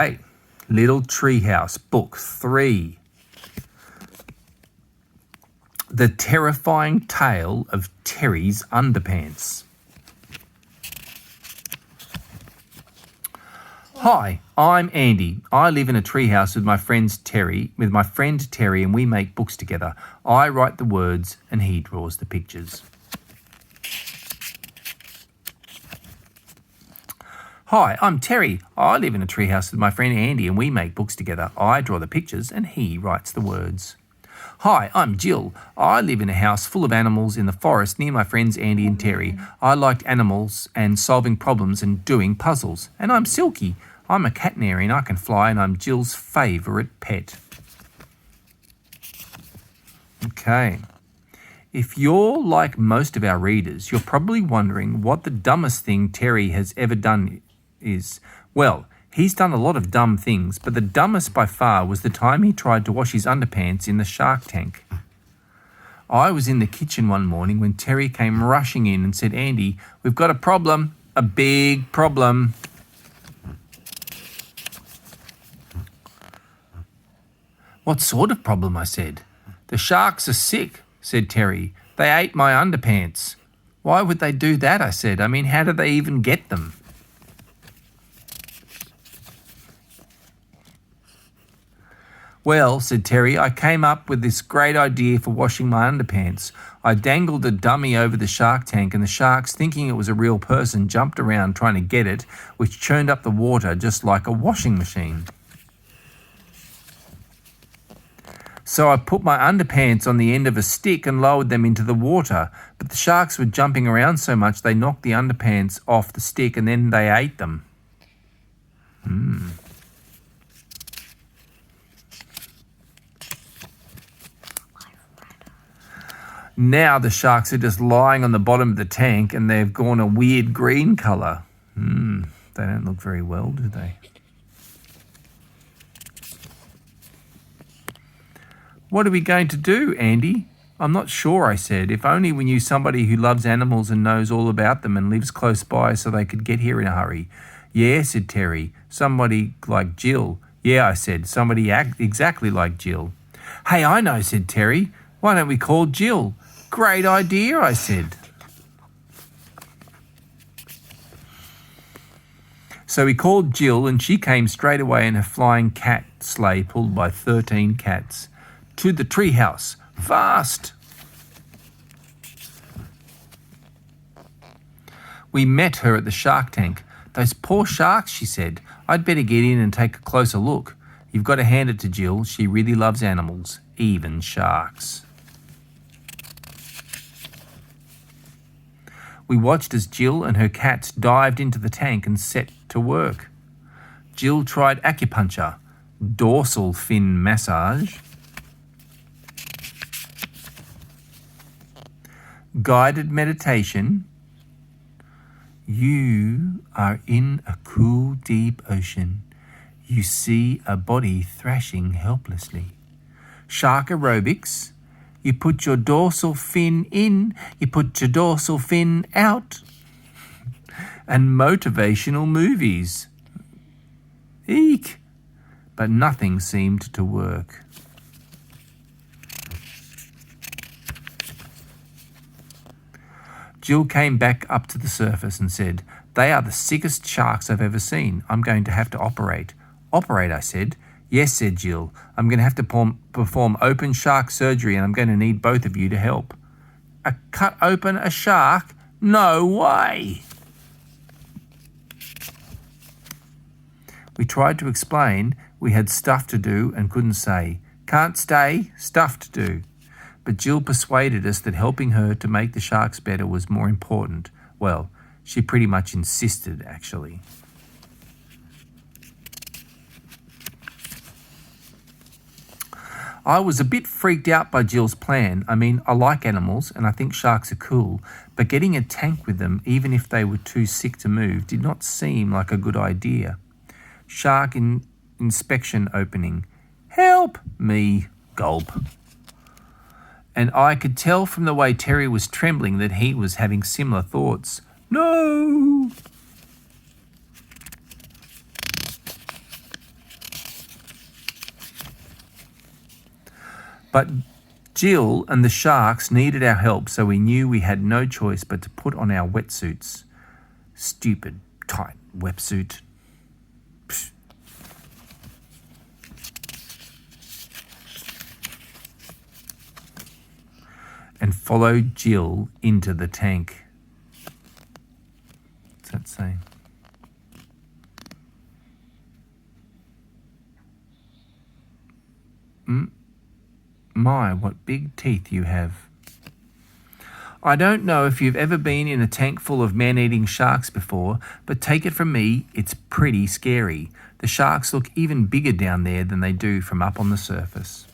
Hey, Little Treehouse, Book 3. The Terrifying Tale of Terry's Underpants. Hi, I'm Andy. I live in a treehouse with my friend Terry, and we make books together. I write the words and he draws the pictures. Hi, I'm Terry. I live in a treehouse with my friend Andy and we make books together. I draw the pictures and he writes the words. Hi, I'm Jill. I live in a house full of animals in the forest near my friends Andy and Terry. I like animals and solving problems and doing puzzles. And I'm Silky. I'm a catenary and I can fly and I'm Jill's favourite pet. Okay. If you're like most of our readers, you're probably wondering what the dumbest thing Terry has ever done is. Well, he's done a lot of dumb things, but the dumbest by far was the time he tried to wash his underpants in the shark tank. I was in the kitchen one morning when Terry came rushing in and said, Andy, we've got a problem, a big problem. What sort of problem? I said. The sharks are sick, said Terry. They ate my underpants. Why would they do that? I said. I mean, how did they even get them? Well, said Terry, I came up with this great idea for washing my underpants. I dangled a dummy over the shark tank and the sharks, thinking it was a real person, jumped around trying to get it, which churned up the water just like a washing machine. So I put my underpants on the end of a stick and lowered them into the water, but the sharks were jumping around so much they knocked the underpants off the stick and then they ate them. Now the sharks are just lying on the bottom of the tank and they've gone a weird green colour. They don't look very well, do they? What are we going to do, Andy? I'm not sure, I said. If only we knew somebody who loves animals and knows all about them and lives close by so they could get here in a hurry. Yeah, said Terry. Somebody like Jill. Yeah, I said. Somebody exactly like Jill. Hey, I know, said Terry. Why don't we call Jill? Great idea, I said. So we called Jill and she came straight away in a flying cat sleigh pulled by 13 cats. To the treehouse, fast! We met her at the shark tank. Those poor sharks, she said. I'd better get in and take a closer look. You've got to hand it to Jill. She really loves animals, even sharks. We watched as Jill and her cats dived into the tank and set to work. Jill tried acupuncture, dorsal fin massage, guided meditation. You are in a cool, deep ocean. You see a body thrashing helplessly. Shark aerobics. You put your dorsal fin in, you put your dorsal fin out. And motivational movies. Eek! But nothing seemed to work. Jill came back up to the surface and said, They are the sickest sharks I've ever seen. I'm going to have to operate. Operate, I said. Yes, said Jill. I'm going to have to perform open shark surgery and I'm going to need both of you to help. Cut open a shark? No way! We tried to explain we had stuff to do and couldn't say. Can't stay, stuff to do. But Jill persuaded us that helping her to make the sharks better was more important. Well, she pretty much insisted, actually. I was a bit freaked out by Jill's plan. I mean, I like animals and I think sharks are cool, but getting a tank with them, even if they were too sick to move, did not seem like a good idea. Shark inspection opening. Help me, gulp. And I could tell from the way Terry was trembling that he was having similar thoughts. No! But Jill and the sharks needed our help, so we knew we had no choice but to put on our wetsuits. Stupid, tight wetsuit. Psh. And followed Jill into the tank. What's that saying? My, what big teeth you have. I don't know if you've ever been in a tank full of man-eating sharks before, but take it from me, it's pretty scary. The sharks look even bigger down there than they do from up on the surface.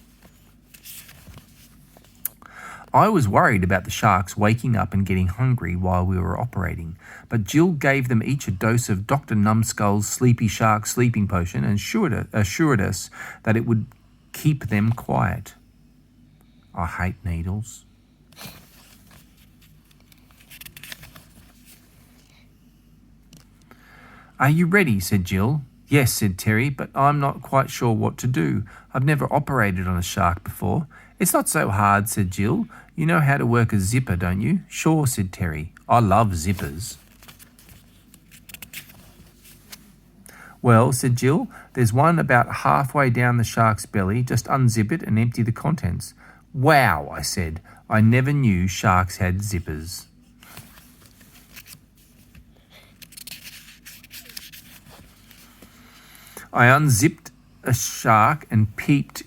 I was worried about the sharks waking up and getting hungry while we were operating, but Jill gave them each a dose of Dr. Numbskull's Sleepy Shark sleeping potion and assured us that it would keep them quiet. I hate needles. Are you ready? Said Jill. Yes, said Terry, but I'm not quite sure what to do. I've never operated on a shark before. It's not so hard, said Jill. You know how to work a zipper, don't you? Sure, said Terry. I love zippers. Well, said Jill, there's one about halfway down the shark's belly. Just unzip it and empty the contents. Wow, I said. I never knew sharks had zippers. I unzipped a shark and peered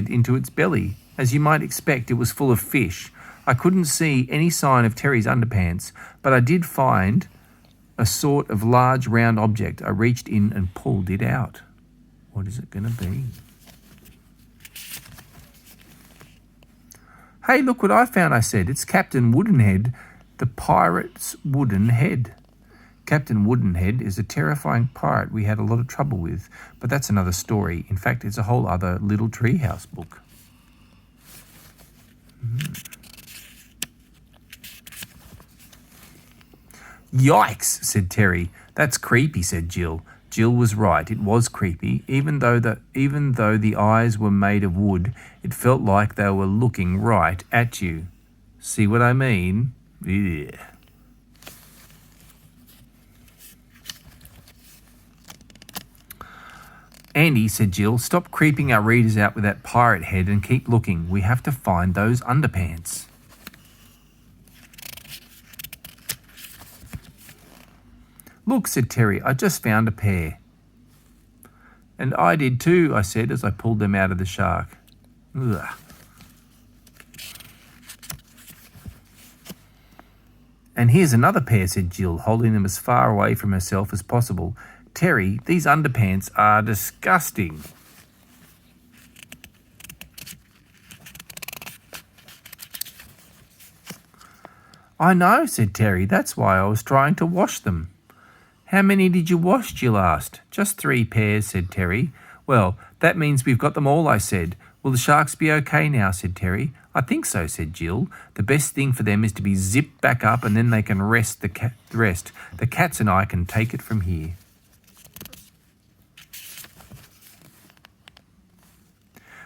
into its belly. As you might expect, it was full of fish. I couldn't see any sign of Terry's underpants, but I did find a sort of large round object. I reached in and pulled it out. What is it going to be? Hey, look what I found, I said. It's Captain Woodenhead, the pirate's wooden head. Captain Woodenhead is a terrifying pirate we had a lot of trouble with, but that's another story. In fact, it's a whole other little Treehouse book. Yikes, said Terry. That's creepy, said Jill. Jill was right. It was creepy. Even though the eyes were made of wood, it felt like they were looking right at you. See what I mean? Yeah. Andy, said Jill, stop creeping our readers out with that pirate head and keep looking. We have to find those underpants. Look, said Terry, I just found a pair. And I did too, I said as I pulled them out of the shark. Ugh. And here's another pair, said Jill, holding them as far away from herself as possible. Terry, these underpants are disgusting. I know, said Terry. That's why I was trying to wash them. How many did you wash? Jill asked. Just 3 pairs, said Terry. Well, that means we've got them all, I said. Will the sharks be okay now? Said Terry. I think so, said Jill. The best thing for them is to be zipped back up and then they can rest. The cats and I can take it from here.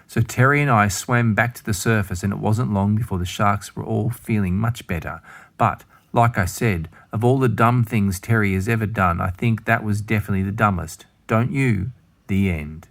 So Terry and I swam back to the surface, and it wasn't long before the sharks were all feeling much better. But, like I said, of all the dumb things Terry has ever done, I think that was definitely the dumbest. Don't you? The end.